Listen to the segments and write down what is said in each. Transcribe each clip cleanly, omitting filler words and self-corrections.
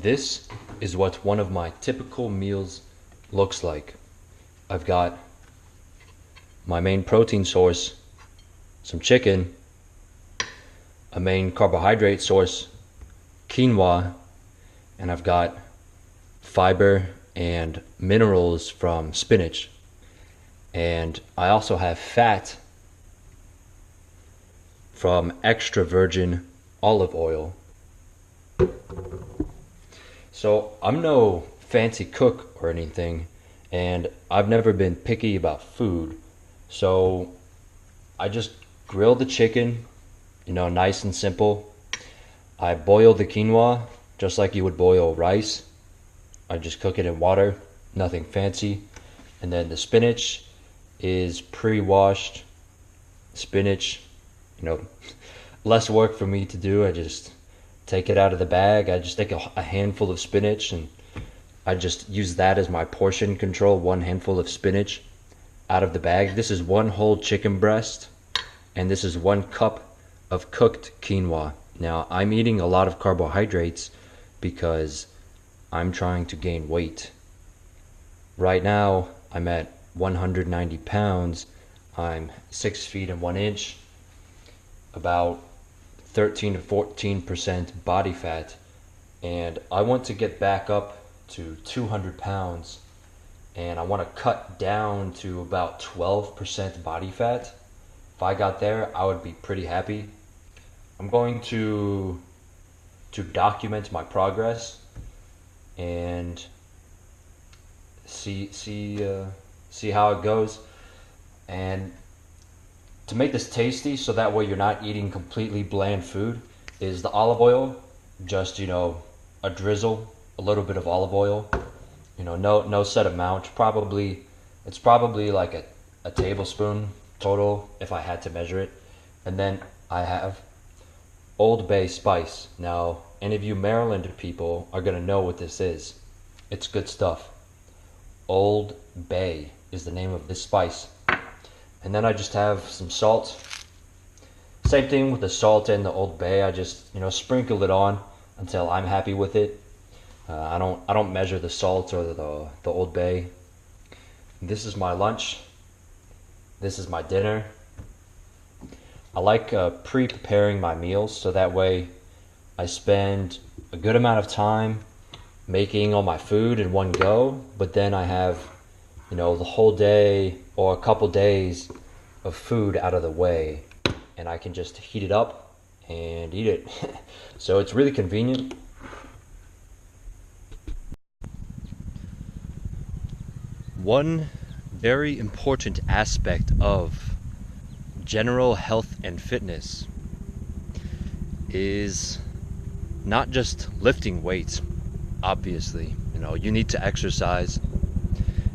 This is what one of my typical meals looks like. I've got my main protein source, some chicken, a main carbohydrate source, quinoa, and I've got fiber and minerals from spinach. And I also have fat from extra virgin olive oil. So I'm no fancy cook or anything, and I've never been picky about food. So I just grill the chicken, nice and simple. I boil the quinoa just like you would boil rice. I just cook it in water, nothing fancy. And then the spinach is pre-washed spinach, less work for me to do. I just take it out of the bag. I just take a handful of spinach and I just use that as my portion control, one handful of spinach out of the bag. This is one whole chicken breast and this is 1 cup of cooked quinoa. Now I'm eating a lot of carbohydrates because I'm trying to gain weight. Right now I'm at 190 pounds. I'm 6 feet and 1 inch, about 13 to 14% body fat, and I want to get back up to 200 pounds, and I want to cut down to about 12% body fat. If I got there, I would be pretty happy. I'm going to document my progress and see how it goes. And to make this tasty, so that way you're not eating completely bland food, is the olive oil. Just a drizzle, a little bit of olive oil. No set amount. It's probably like a tablespoon total if I had to measure it. And then I have Old Bay spice. Now, any of you Maryland people are gonna know what this is. It's good stuff. Old Bay is the name of this spice. And then I just have some salt. Same thing with the salt and the Old Bay. I just sprinkle it on until I'm happy with it. I don't measure the salt or the Old Bay. This is my lunch. This is my dinner. I like pre-preparing my meals so that way I spend a good amount of time making all my food in one go, but then I have the whole day or a couple days of food out of the way, and I can just heat it up and eat it. So it's really convenient. One very important aspect of general health and fitness is not just lifting weights. Obviously, you need to exercise.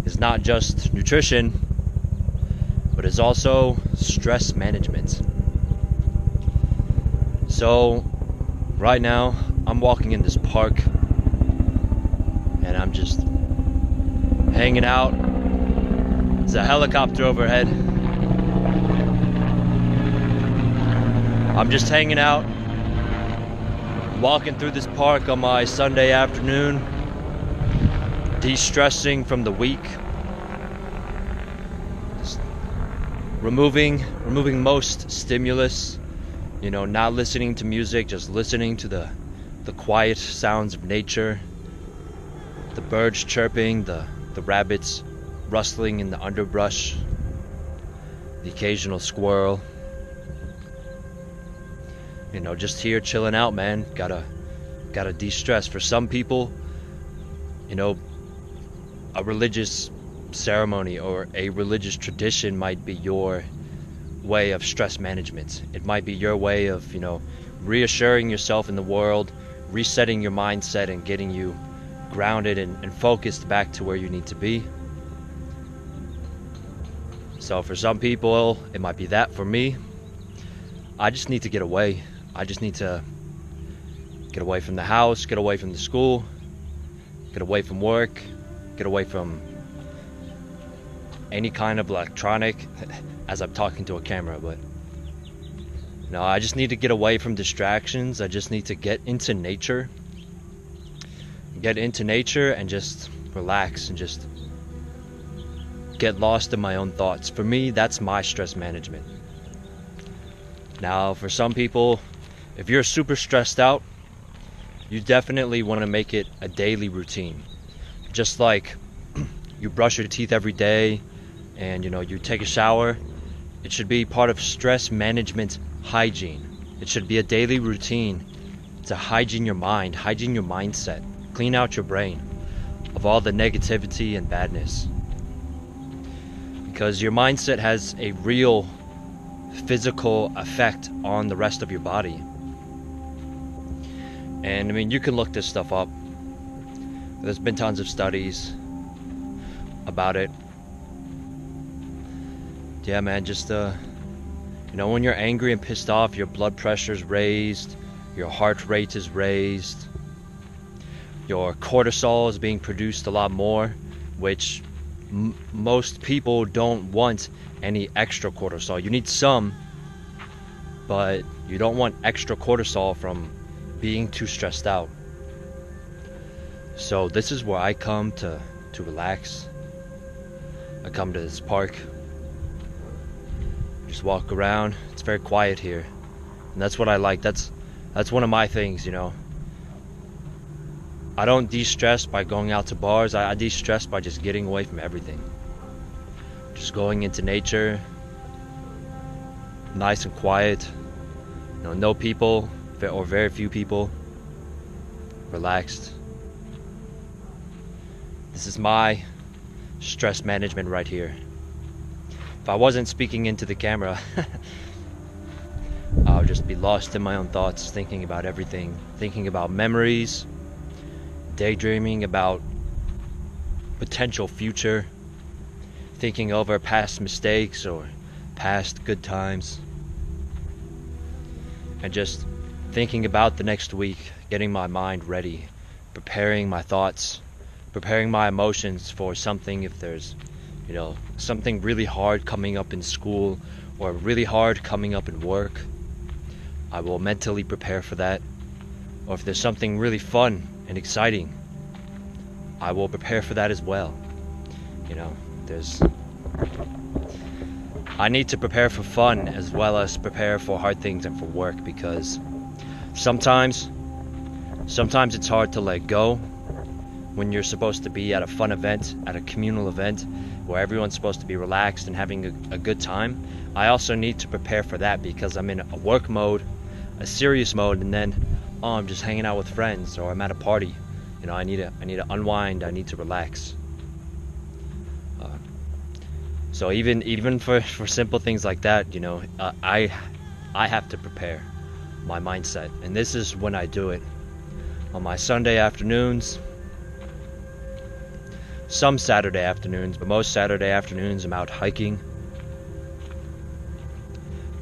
It's not just nutrition, but it's also stress management. So right now I'm walking in this park and I'm just hanging out. There's a helicopter overhead. I'm just hanging out, walking through this park on my Sunday afternoon, de-stressing from the week, just removing most stimulus, not listening to music, just listening to the quiet sounds of nature, the birds chirping, the rabbits rustling in the underbrush, the occasional squirrel. Just here chilling out, man. Gotta de-stress. For some people, a religious ceremony or a religious tradition might be your way of stress management. It might be your way of, reassuring yourself in the world, resetting your mindset and getting you grounded and focused back to where you need to be. So for some people, it might be that. For me, I just need to get away. I just need to get away from the house, get away from the school, get away from work, get away from any kind of electronic, as I'm talking to a camera, but no, I just need to get away from distractions. I just need to get into nature. get into nature and just relax and just get lost in my own thoughts. For me, that's my stress management. Now, for some people, if you're super stressed out, you definitely want to make it a daily routine. Just like you brush your teeth every day and you take a shower, it should be part of stress management hygiene. It should be a daily routine to hygiene your mind, hygiene your mindset, clean out your brain of all the negativity and badness. Because your mindset has a real physical effect on the rest of your body. And I mean, you can look this stuff up. There's been tons of studies about it. Yeah, man, just when you're angry and pissed off, your blood pressure's raised, your heart rate is raised, your cortisol is being produced a lot more, which most people don't want any extra cortisol. You need some, but you don't want extra cortisol from being too stressed out. So this is where I come to relax. I come to this park, just walk around. It's very quiet here, and that's what I like. That's one of my things, I don't de-stress by going out to bars. I de-stress by just getting away from everything. Just going into nature, nice and quiet, no people or very few people, relaxed. This is my stress management right here. If I wasn't speaking into the camera, I would just be lost in my own thoughts, thinking about everything, thinking about memories, daydreaming about potential future, thinking over past mistakes or past good times, and just thinking about the next week, getting my mind ready, preparing my thoughts, preparing my emotions for something. If there's something really hard coming up in school or really hard coming up in work, I will mentally prepare for that. Or if there's something really fun and exciting, I will prepare for that as well. I need to prepare for fun as well as prepare for hard things and for work, because sometimes it's hard to let go when you're supposed to be at a fun event, at a communal event where everyone's supposed to be relaxed and having a good time. I also need to prepare for that because I'm in a work mode, a serious mode, and then I'm just hanging out with friends or I'm at a party. I need to unwind. I need to relax. So even for simple things like that, I have to prepare my mindset, and this is when I do it on my Sunday afternoons. Some Saturday afternoons, but most Saturday afternoons I'm out hiking.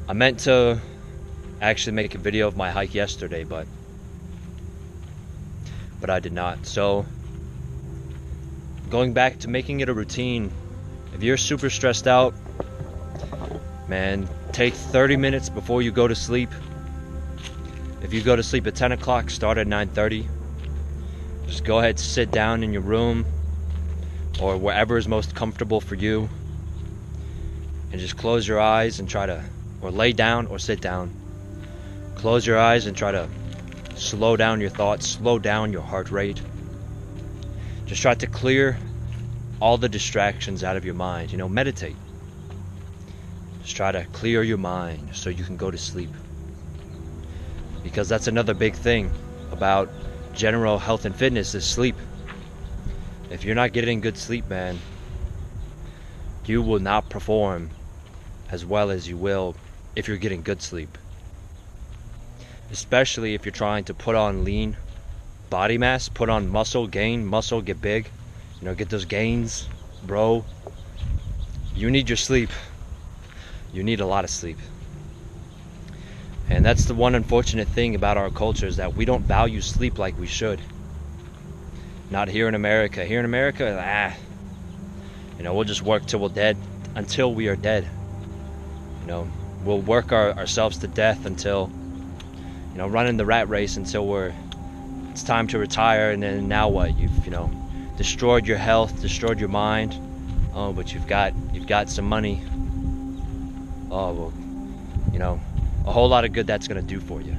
I meant to actually make a video of my hike yesterday, but I did not. So going back to making it a routine, if you're super stressed out, man, take 30 minutes before you go to sleep. If you go to sleep at 10 o'clock, start at 9:30. Just go ahead, sit down in your room or wherever is most comfortable for you, and just close your eyes and or lay down or sit down. Close your eyes and try to slow down your thoughts, slow down your heart rate. Just try to clear all the distractions out of your mind. Meditate. Just try to clear your mind so you can go to sleep. Because that's another big thing about general health and fitness is sleep. If you're not getting good sleep, man, you will not perform as well as you will if you're getting good sleep. Especially if you're trying to put on lean body mass, put on muscle, gain muscle, get big, get those gains, bro. You need your sleep. You need a lot of sleep. And that's the one unfortunate thing about our culture, is that we don't value sleep like we should. Not here in America. Here in America, we'll just work till we're dead, until we are dead. We'll work ourselves to death until, running the rat race until we're it's time to retire, and then now what? You've, destroyed your health, destroyed your mind. Oh, but you've got some money. Oh, well, a whole lot of good that's gonna do for you.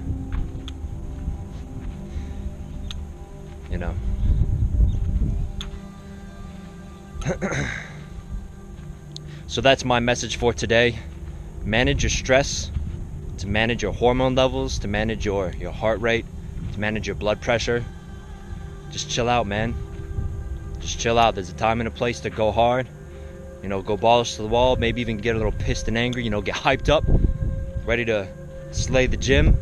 So that's my message for today. Manage your stress, to manage your hormone levels, to manage your heart rate, to manage your blood pressure. Just chill out, man. Just chill out. There's a time and a place to go hard. Go balls to the wall, maybe even get a little pissed and angry, get hyped up, ready to slay the gym.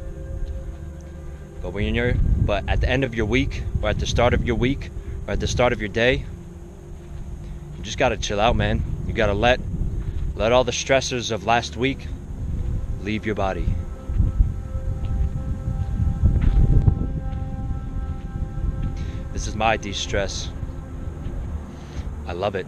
But at the end of your week, or at the start of your week, or at the start of your day, you just gotta chill out, man. You gotta let all the stressors of last week leave your body. This is my de-stress. I love it.